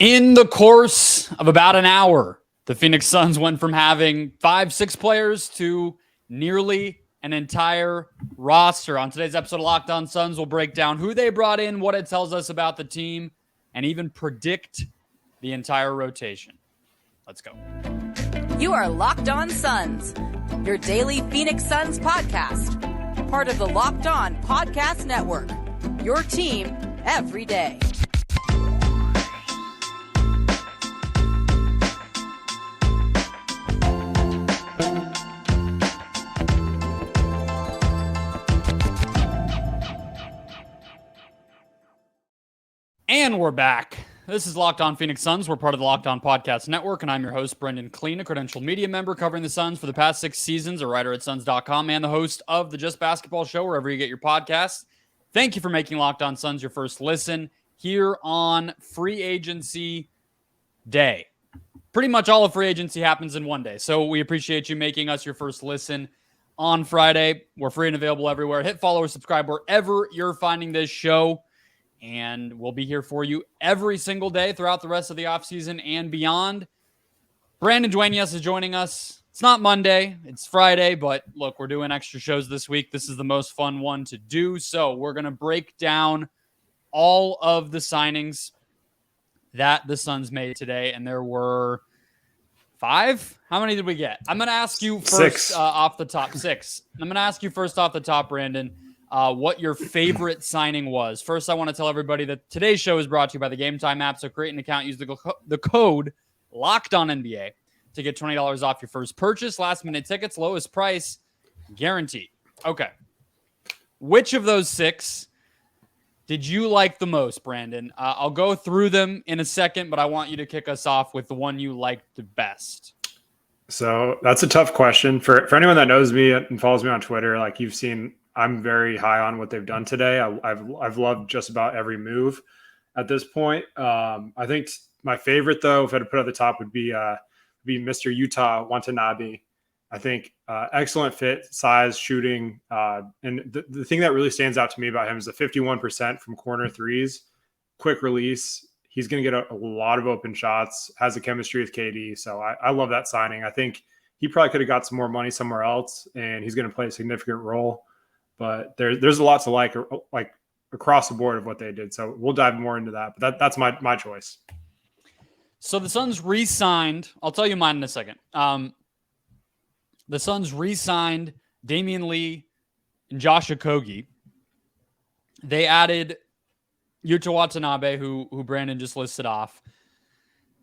In the course of about an hour, the Phoenix Suns went from having 5-6 players to nearly an entire roster. On today's episode of Locked On Suns, we'll break down who they brought in, what it tells us about the team, and even predict the entire rotation. Let's go. You are Locked On Suns, your daily Phoenix Suns podcast. Part of the Locked On Podcast Network, your team every day. And we're back. This is Locked On Phoenix Suns. We're part of the Locked On Podcast Network, and I'm your host, Brendon Kleen, a credentialed media member covering the Suns for the past 6 seasons, a writer at Suns.com, and the host of the Just Basketball Show, wherever you get your podcasts. Thank you for making Locked On Suns your first listen here on Free Agency Day. Pretty much all of free agency happens in one day, so we appreciate you making us your first listen on Friday. We're free and available everywhere. Hit follow or subscribe wherever you're finding this show. And we'll be here for you every single day throughout the rest of the offseason and beyond. Brendon Dueñas is joining us. It's not Monday, it's Friday, but look, we're doing extra shows this week. This is the most fun one to do. So we're going to break down all of the signings that the Suns made today. And there were 5. How many did we get? I'm going to ask you first off the top. 6. I'm going to ask you first off the top, Brendon. What your favorite signing was. First, I want to tell everybody that today's show is brought to you by the Gametime app. So create an account, use the code LOCKEDONNBA to get $20 off your first purchase. Last minute tickets, lowest price, guaranteed. Okay. Which of those 6 did you like the most, Brendon? I'll go through them in a second, but I want you to kick us off with the one you liked the best. So that's a tough question. For anyone that knows me and follows me on Twitter, like you've seen, I'm very high on what they've done today. I've loved just about every move at this point. I think my favorite, though, if I had to put at the top, would be Mr. Yuta Watanabe. I think excellent fit, size, shooting. And the thing that really stands out to me about him is the 51% from corner threes, quick release. He's going to get a lot of open shots, has a chemistry with KD. So I love that signing. I think he probably could have got some more money somewhere else, and he's going to play a significant role. But there's a lot to like across the board of what they did. So we'll dive more into that. But that's my choice. So the Suns re-signed. I'll tell you mine in a second. The Suns re-signed Damian Lee and Josh Okogie. They added Yuta Watanabe, who Brendon just listed off,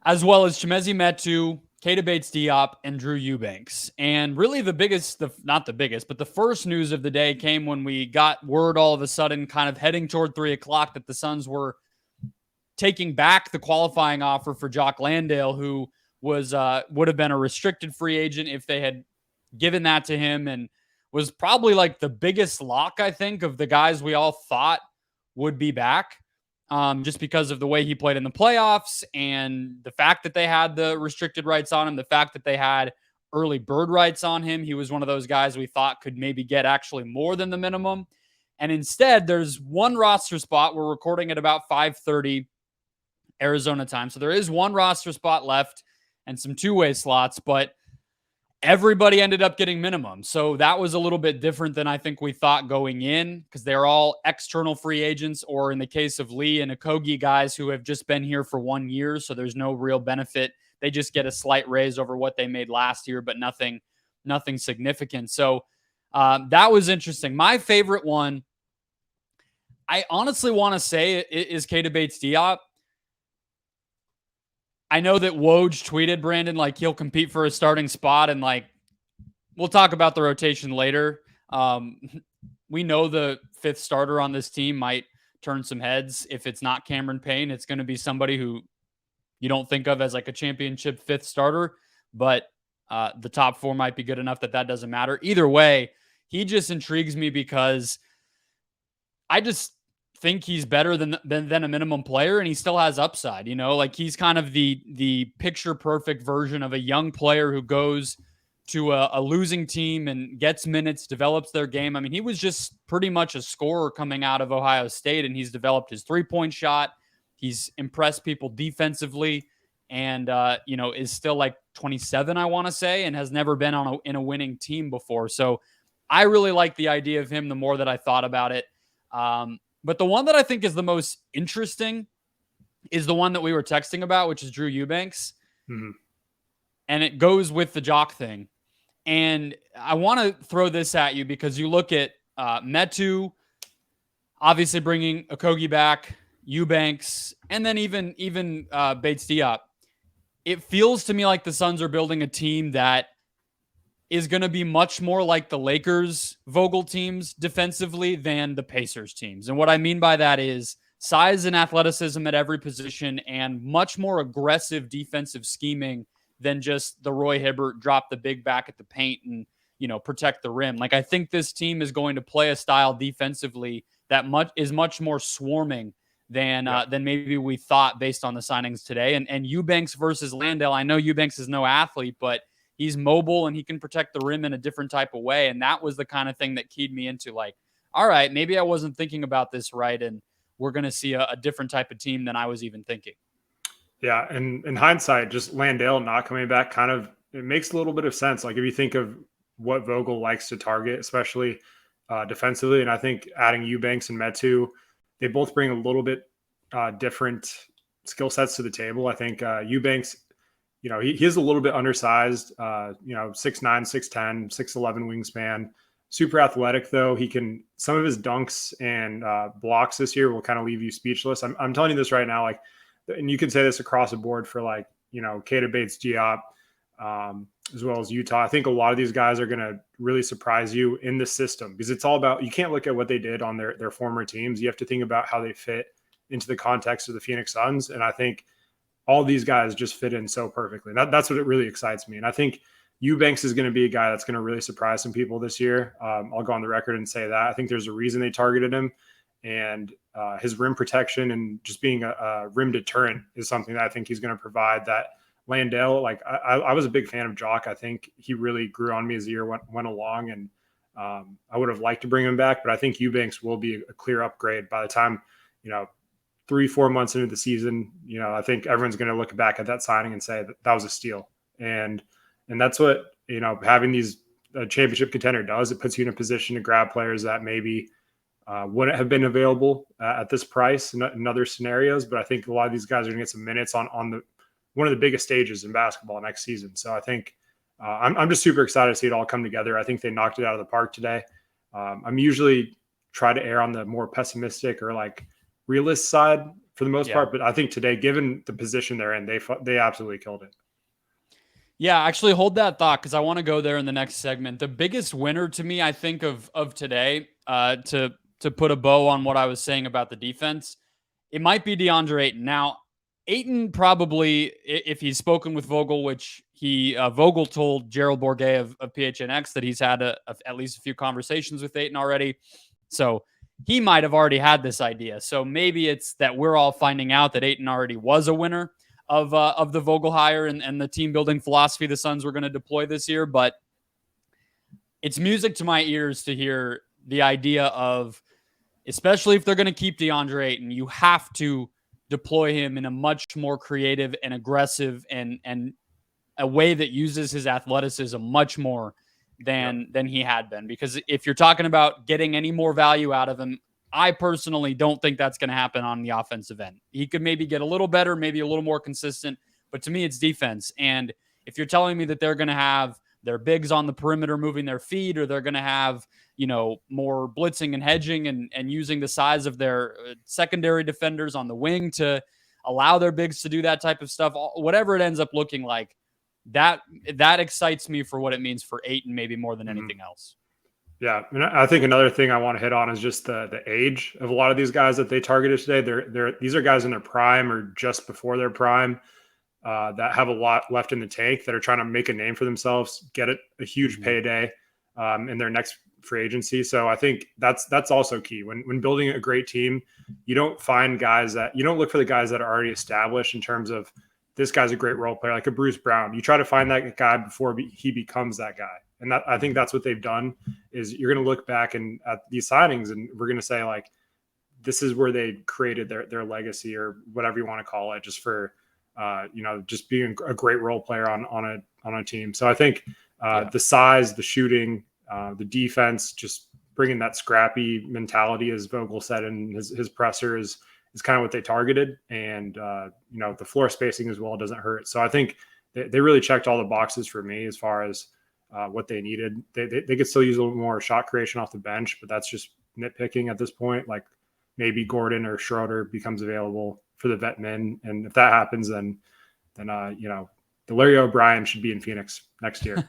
as well as Chimezie Metu, Keita Bates-Diop, and Drew Eubanks. And really not the biggest, but the first news of the day came when we got word all of a sudden, kind of heading toward 3 o'clock, that the Suns were taking back the qualifying offer for Jock Landale, who would have been a restricted free agent if they had given that to him, and was probably like the biggest lock, I think, of the guys we all thought would be back. Just because of the way he played in the playoffs and the fact that they had the restricted rights on him, the fact that they had early bird rights on him. He was one of those guys we thought could maybe get actually more than the minimum. And instead, there's one roster spot. We're recording at about 5:30 Arizona time. So there is one roster spot left and some two-way slots, but everybody ended up getting minimum. So that was a little bit different than I think we thought going in, because they're all external free agents, or in the case of Lee and Okogie, guys who have just been here for 1 year. So there's no real benefit. They just get a slight raise over what they made last year, but nothing significant. So that was interesting. My favorite one, I honestly want to say, is Keita Bates-Diop. I know that Woj tweeted, Brendon, like he'll compete for a starting spot, and like we'll talk about the rotation later. We know the 5th starter on this team might turn some heads. If it's not Cameron Payne, it's going to be somebody who you don't think of as like a championship 5th starter, but the top 4 might be good enough that doesn't matter. Either way, he just intrigues me because I just think he's better than a minimum player, and he still has upside. Like he's kind of the picture perfect version of a young player who goes to a losing team and gets minutes, develops their game. I mean, he was just pretty much a scorer coming out of Ohio State, and he's developed his 3-point shot. He's impressed people defensively and, is still like 27, I want to say, and has never been in a winning team before. So I really like the idea of him the more that I thought about it. But the one that I think is the most interesting is the one that we were texting about, which is Drew Eubanks. Mm-hmm. And it goes with the Jock thing. And I want to throw this at you because you look at Metu, obviously bringing Okogie back, Eubanks, and then even Bates-Diop. It feels to me like the Suns are building a team that is going to be much more like the Lakers Vogel teams defensively than the Pacers teams. And what I mean by that is size and athleticism at every position and much more aggressive defensive scheming than just the Roy Hibbert drop the big back at the paint and, protect the rim. Like, I think this team is going to play a style defensively that is much more swarming than maybe we thought based on the signings today. And Eubanks versus Landale, I know Eubanks is no athlete, but he's mobile and he can protect the rim in a different type of way. And that was the kind of thing that keyed me into like, all right, maybe I wasn't thinking about this right. And we're going to see a different type of team than I was even thinking. Yeah. And in hindsight, just Landale not coming back it makes a little bit of sense. Like if you think of what Vogel likes to target, especially defensively. And I think adding Eubanks and Metu, they both bring a little bit different skill sets to the table. I think Eubanks, he is a little bit undersized, 6'9", 6'10", 6'11" wingspan, super athletic though. Some of his dunks and blocks this year will kind of leave you speechless. I'm telling you this right now, like, and you can say this across the board for like, Keita Bates-Diop, as well as Utah. I think a lot of these guys are going to really surprise you in the system because it's all about, you can't look at what they did on their former teams. You have to think about how they fit into the context of the Phoenix Suns. And I think all these guys just fit in so perfectly. That's what it really excites me. And I think Eubanks is going to be a guy that's going to really surprise some people this year. I'll go on the record and say that. I think there's a reason they targeted him, and his rim protection and just being a rim deterrent is something that I think he's going to provide. That Landale, like I was a big fan of Jock. I think he really grew on me as the year went along, and I would have liked to bring him back, but I think Eubanks will be a clear upgrade by the time, 3-4 months into the season. I think everyone's going to look back at that signing and say that was a steal. And that's what, having these championship contender does. It puts you in a position to grab players that maybe wouldn't have been available at this price in other scenarios. But I think a lot of these guys are going to get some minutes on one of the biggest stages in basketball next season. So I think I'm just super excited to see it all come together. I think they knocked it out of the park today. I'm usually try to err on the more pessimistic or like realist side for the most part. But I think today, given the position they're in, they absolutely killed it. Yeah, actually hold that thought because I want to go there in the next segment. The biggest winner to me, I think, of today, to put a bow on what I was saying about the defense, it might be DeAndre Ayton. Now, Ayton probably, if he's spoken with Vogel, which Vogel told Gerald Bourguet of PHNX that he's had at least a few conversations with Ayton already. So he might have already had this idea. So maybe it's that we're all finding out that Ayton already was a winner of the Vogel hire and the team building philosophy the Suns were going to deploy this year. But it's music to my ears to hear the idea of, especially if they're going to keep DeAndre Ayton, you have to deploy him in a much more creative and aggressive and a way that uses his athleticism much more than he had been. Because if you're talking about getting any more value out of him, I personally don't think that's going to happen on the offensive end. He could maybe get a little better, maybe a little more consistent, but to me, it's defense. And if you're telling me that they're going to have their bigs on the perimeter moving their feet, or they're going to have, more blitzing and hedging and using the size of their secondary defenders on the wing to allow their bigs to do that type of stuff, whatever it ends up looking like, that excites me for what it means for Ayton, maybe more than anything else. Yeah. And I think another thing I want to hit on is just the age of a lot of these guys that they targeted today. These are guys in their prime or just before their prime that have a lot left in the tank, that are trying to make a name for themselves, get a huge payday in their next free agency. So I think that's also key when building a great team. You don't find guys you don't look for the guys that are already established in terms of this guy's a great role player, like a Bruce Brown. You try to find that guy before he becomes that guy. And I think that's what they've done. Is you're going to look back at these signings and we're going to say, like, this is where they created their legacy, or whatever you want to call it, just for just being a great role player on a team. So I think the size, the shooting, the defense, just bringing that scrappy mentality, as Vogel said in his presser, is kind of what they targeted. And the floor spacing as well doesn't hurt. So I think they really checked all the boxes for me as far as what they needed. They could still use a little more shot creation off the bench, but that's just nitpicking at this point. Like maybe Gordon or Schroeder becomes available for the vet men, and if that happens, then the Larry O'Brien should be in Phoenix next year.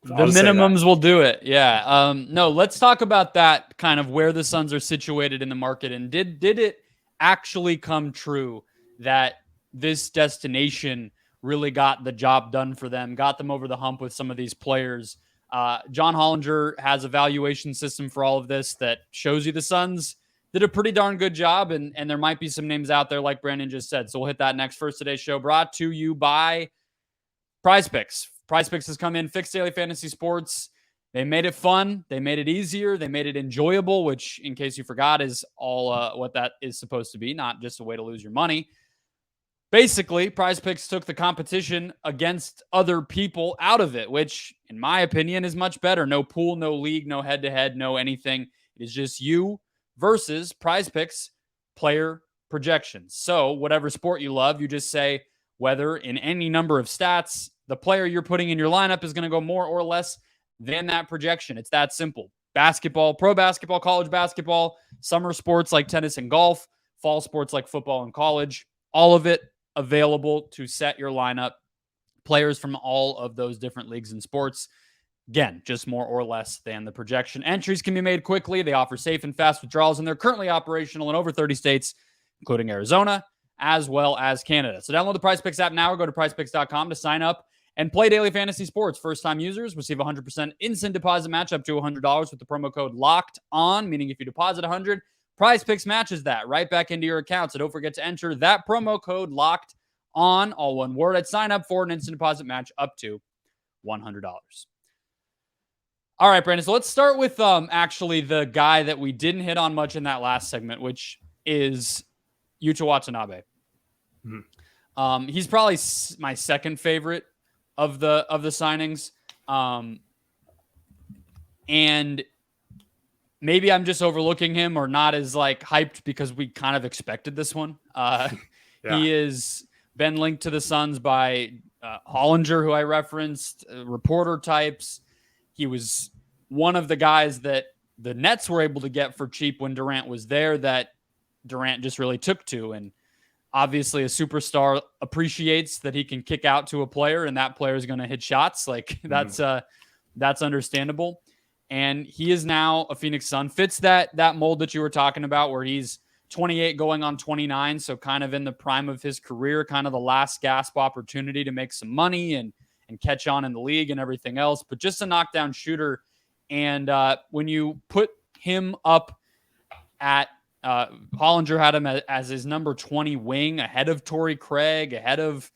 The minimums will do it. Yeah. No, let's talk about that, kind of where the Suns are situated in the market. And did it actually come true that this destination really got the job done for them, got them over the hump with some of these players? John Hollinger has a valuation system for all of this that shows you the Suns did a pretty darn good job. And there might be some names out there like Brandon just said. So we'll hit that next. First today's show brought to you by Prize Picks. Prize Picks has come in, fixed daily fantasy sports. They made it fun. They made it easier. They made it enjoyable, which, in case you forgot, is all what that is supposed to be, not just a way to lose your money. Basically, Prize Picks took the competition against other people out of it, which, in my opinion, is much better. No pool, no league, no head-to-head, no anything. It is just you versus Prize Picks player projections. So whatever sport you love, you just say whether in any number of stats, the player you're putting in your lineup is going to go more or less than that projection. It's that simple. Basketball, pro basketball, college basketball, summer sports like tennis and golf, fall sports like football and college, all of it available to set your lineup. Players from all of those different leagues and sports. Again, just more or less than the projection. Entries can be made quickly. They offer safe and fast withdrawals, and they're currently operational in over 30 states, including Arizona, as well as Canada. So download the Prize Picks app now or go to prizepicks.com to sign up and play daily fantasy sports. First-time users receive a 100% instant deposit match up to $100 with the promo code LOCKED ON, meaning if you deposit $100, Prize Picks matches that right back into your account. So don't forget to enter that promo code LOCKED ON, all one word, at sign up for an instant deposit match up to $100. All right, Brandon. So let's start with actually the guy that we didn't hit on much in that last segment, which is Yuta Watanabe. Mm-hmm. He's probably my second favorite of the signings. And maybe I'm just overlooking him or not as like hyped because we kind of expected this one. He has been linked to the Suns by Hollinger, who I referenced, reporter types. He was one of the guys that the Nets were able to get for cheap when Durant was there that Durant just really took to. And obviously a superstar appreciates that he can kick out to a player and that player is going to hit shots. Like that's understandable. And he is now a Phoenix Sun, fits that mold that you were talking about where he's 28 going on 29. So kind of in the prime of his career, kind of the last gasp opportunity to make some money and catch on in the league and everything else, but just a knockdown shooter. And when you put him up at Hollinger had him as his number 20 wing, ahead of Torrey Craig, ahead of,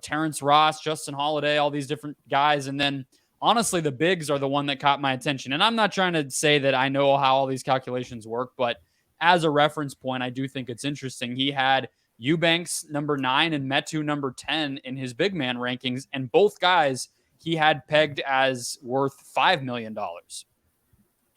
Terrence Ross, Justin Holiday, all these different guys. And then honestly, the bigs are the one that caught my attention. And I'm not trying to say that I know how all these calculations work, but as a reference point, I do think it's interesting. He had Eubanks number 9 and Metu number 10 in his big man rankings. And both guys he had pegged as worth $5 million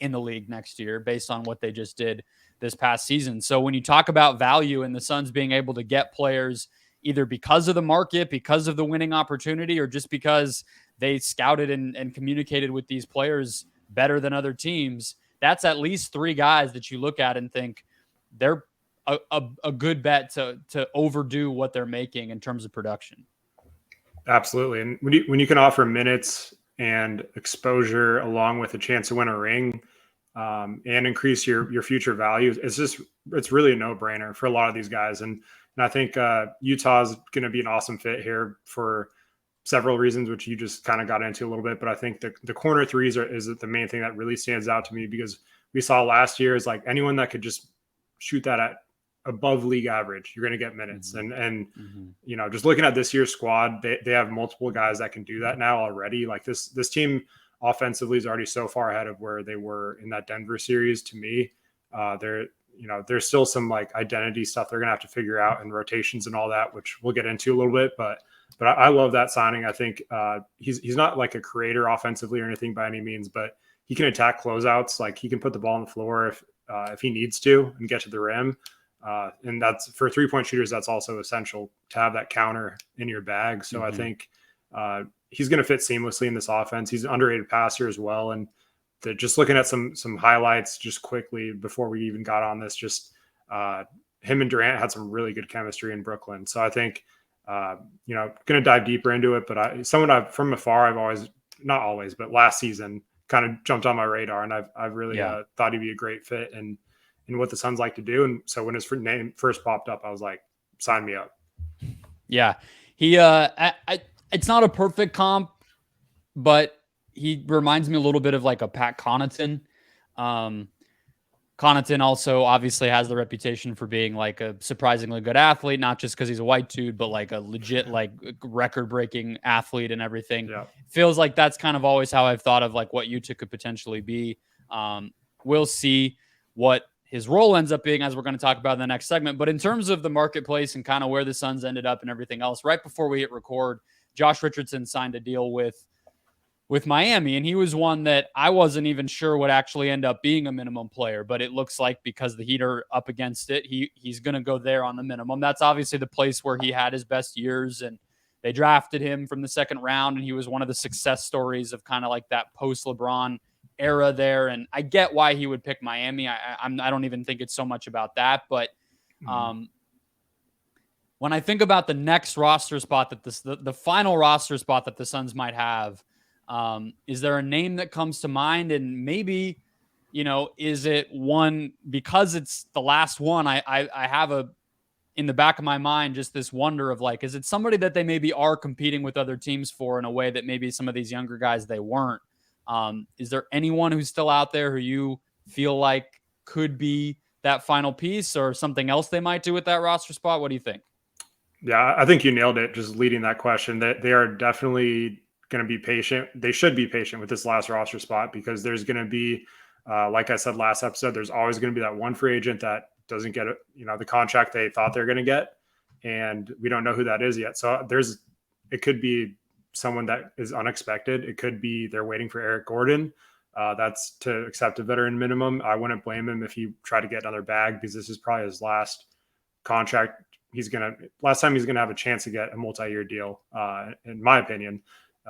in the league next year based on what they just did this past season. So when you talk about value and the Suns being able to get players either because of the market, because of the winning opportunity, or just because they scouted and communicated with these players better than other teams, that's at least 3 guys that you look at and think they're a good bet to overdo what they're making in terms of production. Absolutely. And when you can offer minutes and exposure along with a chance to win a ring and increase your future value, it's really a no-brainer for a lot of these guys. And I think Utah's going to be an awesome fit here for several reasons, which you just kind of got into a little bit. But I think the corner threes is the main thing that really stands out to me, because we saw last year is like anyone that could just shoot that at above league average, you're going to get minutes. Mm-hmm. And just looking at this year's squad, they have multiple guys that can do that now already. Like this team offensively is already so far ahead of where they were in that Denver series. To me, there's still some like identity stuff they're going to have to figure out and rotations and all that, which we'll get into a little bit. But I love that signing. I think he's not like a creator offensively or anything by any means, but he can attack closeouts. Like he can put the ball on the floor if he needs to and get to the rim. And that's for 3-point shooters. That's also essential to have that counter in your bag. So I think he's going to fit seamlessly in this offense. He's an underrated passer as well. And just looking at some highlights just quickly before we even got on this, just him and Durant had some really good chemistry in Brooklyn. So I think, going to dive deeper into it, but someone from afar, I've always, not always, but last season kind of jumped on my radar, and I've really thought he'd be a great fit in what the Suns like to do. And so when his name first popped up, I was like, sign me up. Yeah. He, it's not a perfect comp, but he reminds me a little bit of like a Pat Connaughton. Connaughton also obviously has the reputation for being like a surprisingly good athlete, not just because he's a white dude, but like a legit, like record-breaking athlete and everything. Yeah. Feels like that's kind of always how I've thought of like what Yuta could potentially be. We'll see what his role ends up being, as we're going to talk about in the next segment. But in terms of the marketplace and kind of where the Suns ended up and everything else, right before we hit record, Josh Richardson signed a deal with Miami, and he was one that I wasn't even sure would actually end up being a minimum player, but it looks like because the Heat are up against it, he's going to go there on the minimum. That's obviously the place where he had his best years, and they drafted him from the second round, and he was one of the success stories of kind of like that post-LeBron era there, and I get why he would pick Miami. I don't even think it's so much about that, but when I think about the next roster spot that the final roster spot that the Suns might have, is there a name that comes to mind? And maybe, is it one because it's the last one? I have in the back of my mind just this wonder of like, is it somebody that they maybe are competing with other teams for in a way that maybe some of these younger guys they weren't? Is there anyone who's still out there who you feel like could be that final piece, or something else they might do with that roster spot? What do you think? Yeah, I think you nailed it. Just leading that question, that they are definitely going to be patient. They should be patient with this last roster spot, because there's going to be, like I said last episode, there's always going to be that one free agent that doesn't get the contract they thought they're going to get, and we don't know who that is yet. So it could be someone that is unexpected. It could be they're waiting for Eric Gordon. That's to accept a veteran minimum. I wouldn't blame him if he tried to get another bag, because this is probably his last contract. Last time he's going to have a chance to get a multi-year deal, in my opinion.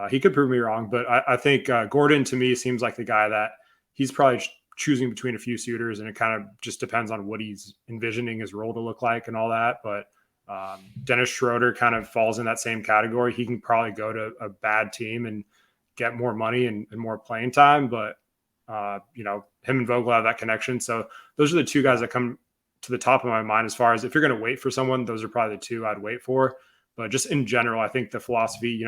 He could prove me wrong, but I think Gordon to me seems like the guy that he's probably choosing between a few suitors, and it kind of just depends on what he's envisioning his role to look like and all that. But Dennis Schroeder kind of falls in that same category. He can probably go to a bad team and get more money and more playing time, but him and Vogel have that connection. So those are the two guys that come to the top of my mind as far as if you're going to wait for someone. Those are probably the two I'd wait for. But just in general, I think the philosophy,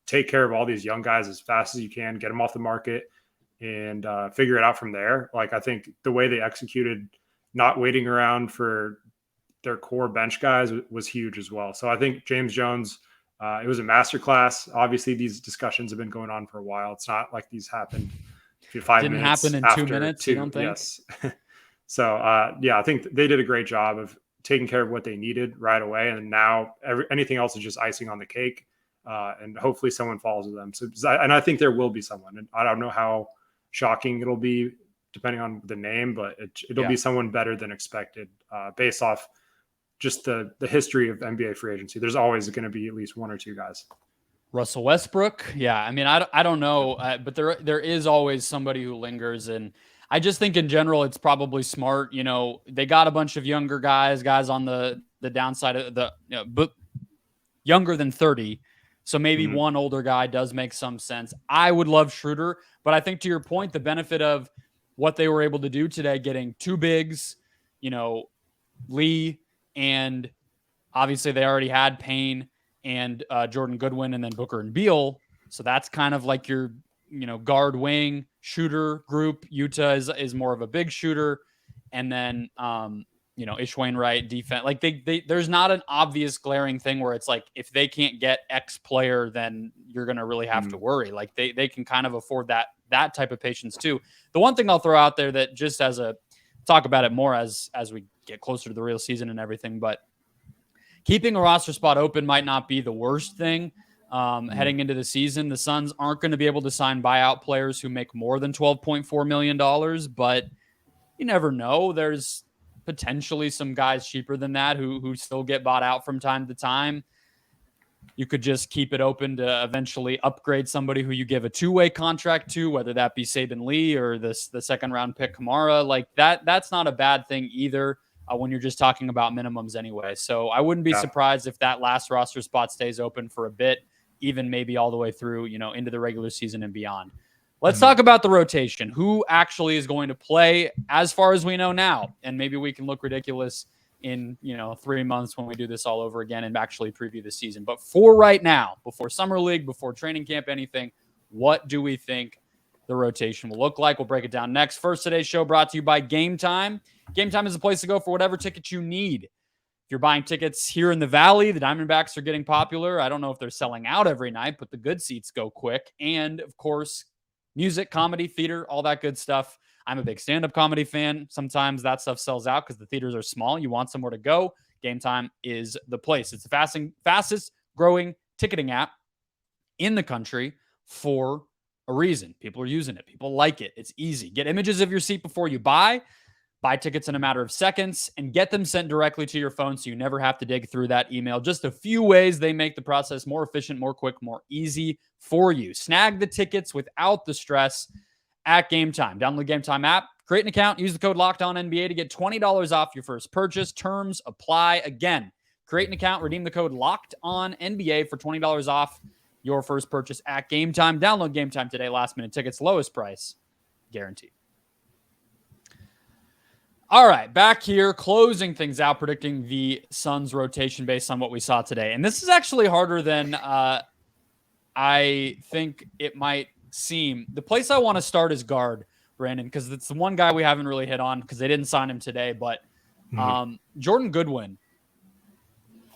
take care of all these young guys as fast as you can, get them off the market, and figure it out from there. Like, I think the way they executed, not waiting around for their core bench guys, was huge as well. So I think James Jones, it was a masterclass. Obviously, these discussions have been going on for a while. It's not like these happened 5 Didn't minutes. Didn't happen in 2 minutes, you don't think? Yes. So, I think they did a great job of taking care of what they needed right away. And now anything else is just icing on the cake. And hopefully someone follows with them. So, and I think there will be someone, and I don't know how shocking it'll be depending on the name, but it'll be someone better than expected, based off just the history of NBA free agency. There's always going to be at least one or two guys. Russell Westbrook. Yeah. I mean, I don't know, but there is always somebody who lingers. And I just think in general, it's probably smart. They got a bunch of younger guys on the downside of but younger than 30. So maybe one older guy does make some sense. I would love Schroeder, but I think to your point, the benefit of what they were able to do today, getting two bigs, Lee, and obviously they already had Payne and Jordan Goodwin, and then Booker and Beal. So that's kind of like your, guard wing shooter group. Yuta is more of a big shooter. And then, Ish Wainwright defense. Like there's not an obvious glaring thing where it's like, if they can't get X player, then you're going to really have to worry. Like they can kind of afford that type of patience too. The one thing I'll throw out there that just as a talk about it more as we get closer to the real season and everything. But keeping a roster spot open might not be the worst thing heading into the season. The Suns aren't going to be able to sign buyout players who make more than $12.4 million, but you never know. There's potentially some guys cheaper than that who still get bought out from time to time. You could just keep it open to eventually upgrade somebody who you give a two-way contract to, whether that be Saban Lee or the second round pick Kamara. Like that's not a bad thing either when you're just talking about minimums anyway. So I wouldn't be surprised if that last roster spot stays open for a bit, even maybe all the way through, into the regular season and beyond. Let's talk about the rotation. Who actually is going to play as far as we know now? And maybe we can look ridiculous in 3 months when we do this all over again and actually preview the season. But for right now, before summer league, before training camp, anything, what do we think the rotation will look like? We'll break it down next. First, today's show brought to you by Gametime. Gametime is a place to go for whatever tickets you need. If you're buying tickets here in the Valley, the Diamondbacks are getting popular. I don't know if they're selling out every night, but the good seats go quick. And of course, music, comedy, theater, all that good stuff. I'm a big stand-up comedy fan. Sometimes that stuff sells out because the theaters are small. You want somewhere to go. Gametime is the place. It's the fastest growing ticketing app in the country for a reason. People are using it. People like it. It's easy. Get images of your seat before you buy tickets in a matter of seconds, and get them sent directly to your phone so you never have to dig through that email. Just a few ways they make the process more efficient, more quick, more easy for you. Snag the tickets without the stress at Gametime. Download the Gametime app, create an account, use the code LOCKEDONNBA to get $20 off your first purchase. Terms apply. Again, create an account, redeem the code LOCKEDONNBA for $20 off your first purchase at Gametime. Download Gametime today. Last minute tickets, lowest price guaranteed. All right, back here, closing things out, predicting the Suns rotation based on what we saw today. And this is actually harder than I think it might seem. The place I want to start is guard, Brandon, because it's the one guy we haven't really hit on because they didn't sign him today. But Jordan Goodwin,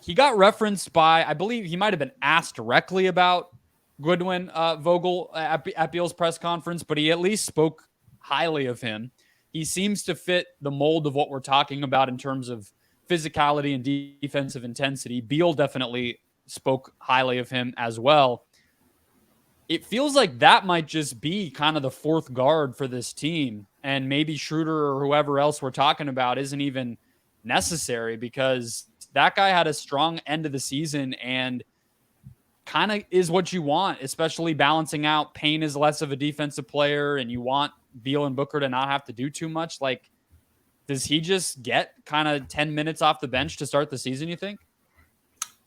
he got referenced by, I believe he might have been asked directly about Goodwin Vogel at Beal's press conference, but he at least spoke highly of him. He seems to fit the mold of what we're talking about in terms of physicality and defensive intensity. Beal definitely spoke highly of him as well. It feels like that might just be kind of the fourth guard for this team. And maybe Schroeder or whoever else we're talking about isn't even necessary because that guy had a strong end of the season and kind of is what you want, especially balancing out. Payne is less of a defensive player and you want Beal and Booker to not have to do too much. Like, does he just get kind of 10 minutes off the bench to start the season, you think?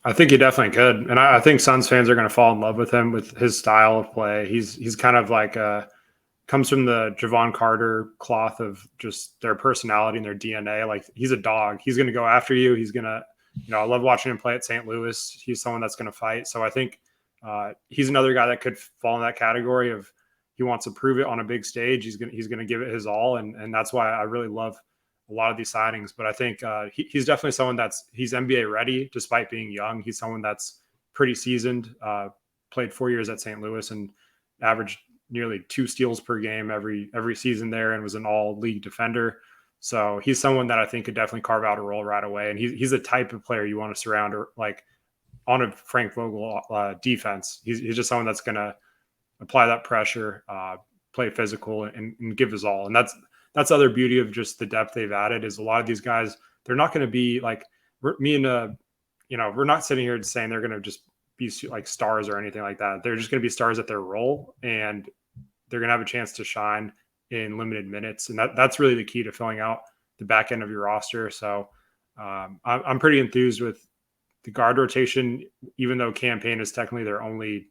I think he definitely could. And I think Suns fans are going to fall in love with him, with his style of play. He's kind of like comes from the Javon Carter cloth of just their personality and their DNA. Like, he's a dog. He's going to go after you. He's going to, I love watching him play at St. Louis. He's someone that's going to fight. So I think he's another guy that could fall in that category of, he wants to prove it on a big stage. He's going to give it his all. And that's why I really love a lot of these signings. But I think he's definitely someone he's NBA ready despite being young. He's someone that's pretty seasoned, played 4 years at St. Louis and averaged nearly 2 steals per game every season there and was an all league defender. So he's someone that I think could definitely carve out a role right away. And he's the type of player you want to surround like on a Frank Vogel defense. He's just someone that's going to apply that pressure, play physical, and give his all. And that's the other beauty of just the depth they've added is a lot of these guys, they're not going to be like we're not sitting here saying they're going to just be like stars or anything like that. They're just going to be stars at their role, and they're going to have a chance to shine in limited minutes. And that's really the key to filling out the back end of your roster. So I'm pretty enthused with the guard rotation, even though Cam Payne is technically their only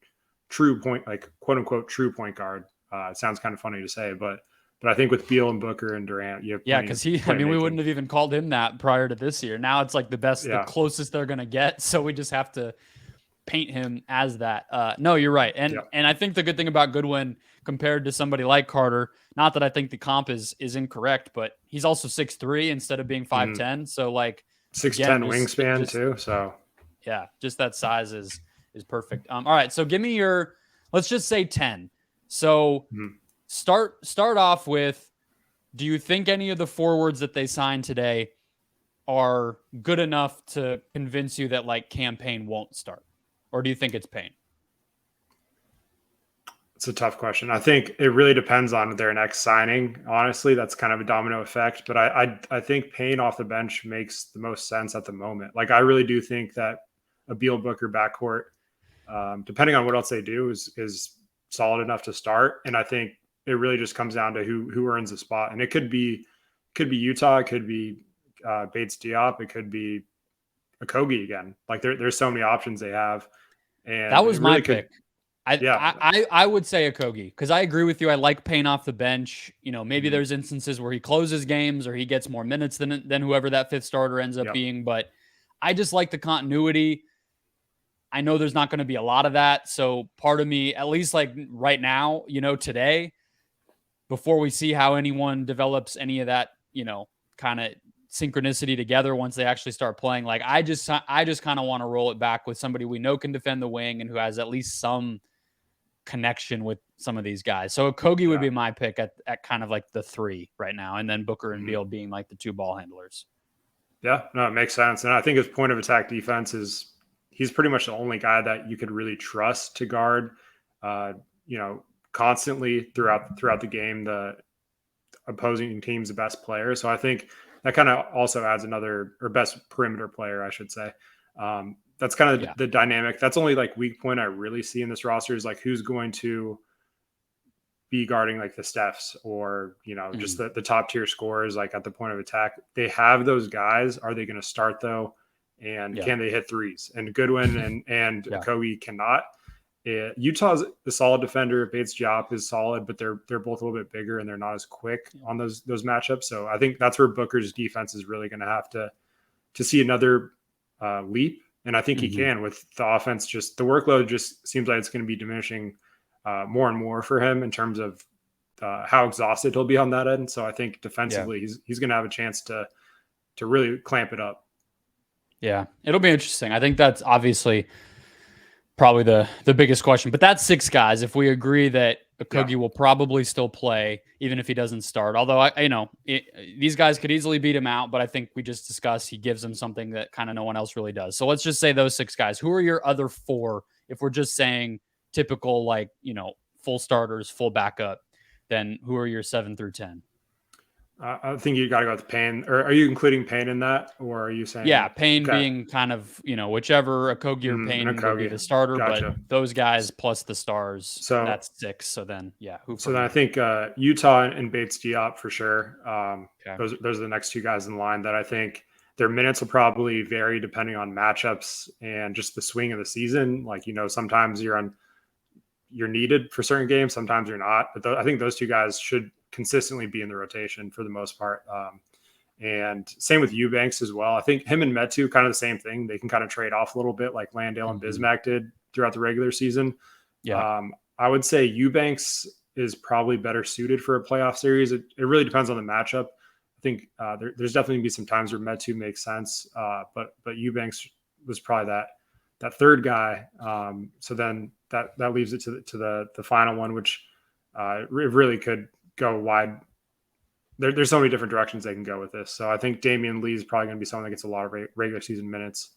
true point, like quote unquote true point guard. It sounds kind of funny to say, but I think with Beal and Booker and Durant, you have because we wouldn't have even called him that prior to this year. Now it's like the closest they're going to get. So we just have to paint him as that. No, you're right. And I think the good thing about Goodwin compared to somebody like Carter, not that I think the comp is incorrect, but he's also 6'3" instead of being 5'10". So like 6'10" wingspan too. So yeah, just that size is perfect. All right. So give me let's just say 10. So start off with do you think any of the forwards that they signed today are good enough to convince you that like campaign won't start? Or do you think it's Payne? It's a tough question. I think it really depends on their next signing. Honestly, that's kind of a domino effect. But I think Payne off the bench makes the most sense at the moment. Like I really do think that a Beal Booker backcourt, depending on what else they do, is solid enough to start. And I think it really just comes down to who earns the spot. And it could be Utah, it could be Bates-Diop, it could be Okogie again. Like there's so many options they have. And that was really my pick. I would say Okogie because I agree with you. I like Payne off the bench. You know, maybe there's instances where he closes games or he gets more minutes than whoever that fifth starter ends up being. But I just like the continuity. I know there's not going to be a lot of that. So part of me, at least like right now, you know, today, before we see how anyone develops any of that, you know, kind of synchronicity together once they actually start playing, like I just kind of want to roll it back with somebody we know can defend the wing and who has at least some connection with some of these guys. So Okogie would be my pick at kind of like the 3 right now, and then Booker and Beal being like the 2 ball handlers. Yeah, no, it makes sense. And I think his point of attack defense is he's pretty much the only guy that you could really trust to guard, you know, constantly throughout the game, the opposing team's the best player. So I think that kind of also adds another, or best perimeter player, I should say. That's kind of the dynamic. That's only like weak point I really see in this roster is like who's going to be guarding like the Stephs or, you know, just the top tier scorers like at the point of attack. They have those guys. Are they going to start though? And can they hit threes? And Goodwin and Okogie cannot. Utah's a solid defender. Bates-Diop is solid, but they're both a little bit bigger and they're not as quick on those matchups. So I think that's where Booker's defense is really going to have to see another leap. And I think he can with the offense. Just the workload just seems like it's going to be diminishing more and more for him in terms of how exhausted he'll be on that end. So I think defensively, he's going to have a chance to really clamp it up. Yeah, it'll be interesting. I think that's obviously probably the biggest question. But that's 6 guys. If we agree that Okogie will probably still play, even if he doesn't start. Although, these guys could easily beat him out, but I think we just discussed he gives them something that kind of no one else really does. So let's just say those 6 guys. Who are your other 4? If we're just saying typical, like, you know, full starters, full backup, then who are your 7 through 10? I think you got to go with Payne. Or are you including Payne in that? Or are you saying? Yeah, Payne being kind of, you know, whichever Okogie or Payne would be the starter. Gotcha. But those guys plus the stars, so that's 6. So then, then I think Utah and Bates-Diop for sure. Those are the next 2 guys in line that I think their minutes will probably vary depending on matchups and just the swing of the season. Like, you know, sometimes you're needed for certain games, sometimes you're not. But I think those 2 guys should consistently be in the rotation for the most part. And same with Eubanks as well. I think him and Metu kind of the same thing. They can kind of trade off a little bit like Landale and Bismack did throughout the regular season. I would say Eubanks is probably better suited for a playoff series. It really depends on the matchup. I think there's definitely gonna be some times where Metu makes sense. But Eubanks was probably that 3rd guy. So then that leaves it to the final one, which it really could go wide. There's so many different directions they can go with this. So I think Damian Lee is probably going to be someone that gets a lot of regular season minutes.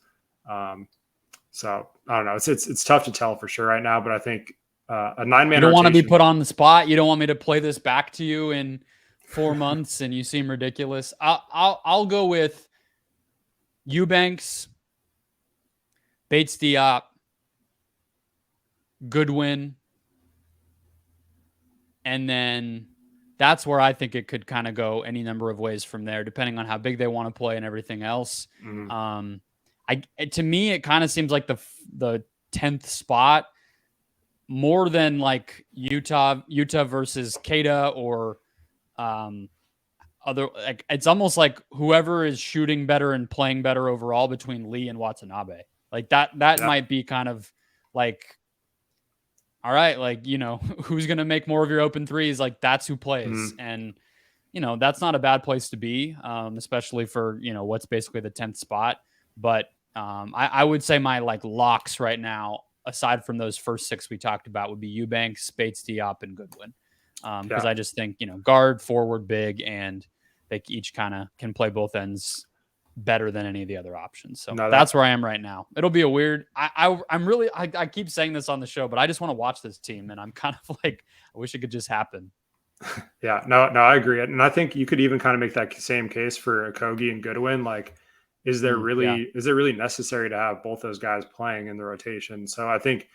So I don't know. It's tough to tell for sure right now, but I think a 9-man. You don't want to be put on the spot. You don't want me to play this back to you in 4 months and you seem ridiculous. I'll go with Eubanks, Bates-Diop, Goodwin, and then that's where I think it could kind of go any number of ways from there, depending on how big they want to play and everything else. To me, it kind of seems like the 10th spot more than like Utah versus Keita or other. Like it's almost like whoever is shooting better and playing better overall between Lee and Watanabe. Like that might be kind of like, all right, like, you know, who's going to make more of your open threes? Like that's who plays. And, you know, that's not a bad place to be, especially for, you know, what's basically the 10th spot. But I would say my like locks right now, aside from those first 6 we talked about, would be Eubanks, Bates-Diop, and Goodwin. because I just think, guard, forward, big, and they each kind of can play both ends better than any of the other options. So that's where I am right now. It'll be a weird. I keep saying this on the show, but I just want to watch this team, and I'm kind of like, I wish it could just happen. Yeah, no, I agree. And I think you could even kind of make that same case for Okogie and Goodwin. Like, is there really necessary to have both those guys playing in the rotation? So I think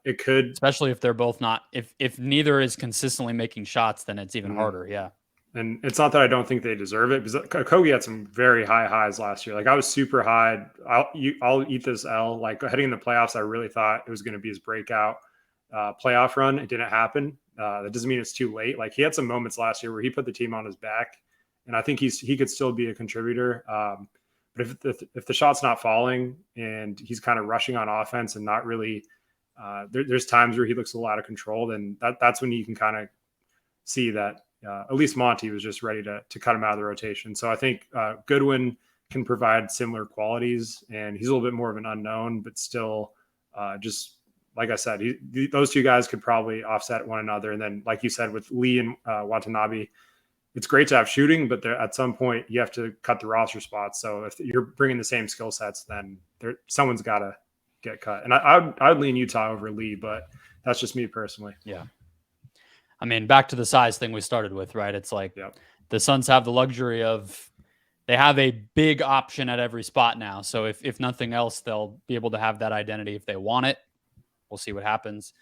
it could, especially if they're both not, if neither is consistently making shots, then it's even harder. Yeah. And it's not that I don't think they deserve it, because Okogie had some very high highs last year. Like, I was super high. I'll eat this L. Like, heading in the playoffs, I really thought it was going to be his breakout playoff run. It didn't happen. That doesn't mean it's too late. Like, he had some moments last year where he put the team on his back, and I think he could still be a contributor. But if the shot's not falling and he's kind of rushing on offense and not really, there's times where he looks a lot of control, then that's when you can kind of see that at least Monty was just ready to cut him out of the rotation. So I think Goodwin can provide similar qualities, and he's a little bit more of an unknown, but still just, like I said, those two guys could probably offset one another. And then, like you said, with Lee and Watanabe, it's great to have shooting, but at some point you have to cut the roster spots. So if you're bringing the same skill sets, then someone's got to get cut. And I would lean Utah over Lee, but that's just me personally. Yeah. I mean, back to the size thing we started with, right? It's like the Suns have the luxury of, they have a big option at every spot now. So if nothing else, they'll be able to have that identity if they want it. We'll see what happens.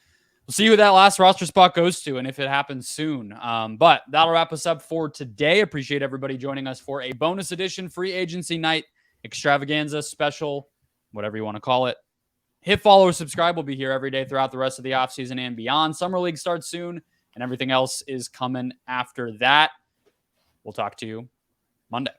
We'll see who that last roster spot goes to, and if it happens soon. But that'll wrap us up for today. Appreciate everybody joining us for a bonus edition free agency night extravaganza special, whatever you want to call it. Hit follow or subscribe. We'll be here every day throughout the rest of the offseason and beyond. Summer League starts soon, and everything else is coming after that. We'll talk to you Monday.